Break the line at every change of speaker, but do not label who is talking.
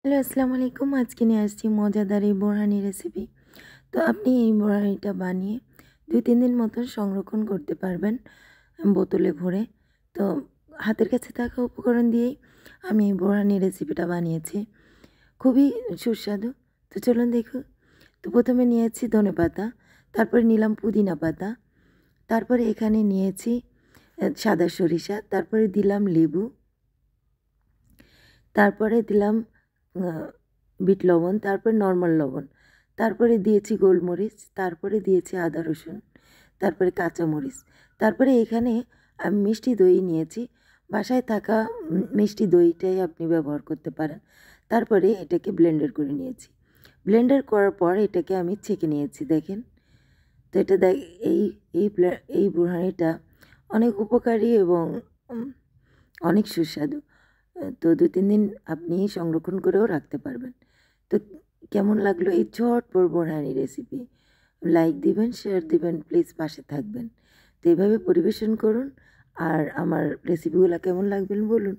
Hello, আসসালামু আলাইকুম। আজকে নিয়ে আসছি মজাদার এই বোরহানি রেসিপি। তো আপনি এই বোরহানিটা বানিয়ে ২-৩ দিন মতন সংরক্ষণ করতে পারবেন বোতলে ভরে। তো হাতের কাছে থাকা উপকরণ দিয়েই আমি এই বোরহানি রেসিপিটা বানিয়েছি। খুবই সুস্বাদু। তো চলুন দেখুন। তো ১ম এ নিয়েছি ধনেপাতা, তারপরে নিলাম পুদিনা পাতা, তারপরে এখানে নিয়েছি সাদা সরিষা, তারপরে দিলাম লেবু, তারপরে দিলাম আ বিট লবণ, তারপরে নরমাল লবণ, তারপরে দিয়েছি গোলমরিচ, তারপরে দিয়েছি আদা রসুন, তারপরে কাঁচামরিচ, তারপরে এখানে আমি মিষ্টি দই নিয়েছি। বাসায় থাকা মিষ্টি দইটাই আপনি ব্যবহার করতে পারেন। তারপরে এটাকে ব্লেন্ডার করে নিয়েছি। ব্লেন্ডার করার পর এটাকে আমি ছেঁকে নিয়েছি দেখেন। তো এটা এই এই বোরহানিটা অনেক উপকারী এবং উম অনেক সুস্বাদু। তো ২-৩ দিন আপনি সংরক্ষণ করেও রাখতে পারবেন। তো কেমন লাগলো এই ঝটপট বোরহানি রেসিপি? লাইক দিবেন, শেয়ার দিবেন, প্লিজ পাশে থাকবেন। তো এভাবে পরিবেশন করুন। আর আমার রেসিপিগুলা কেমন লাগবেন বলুন।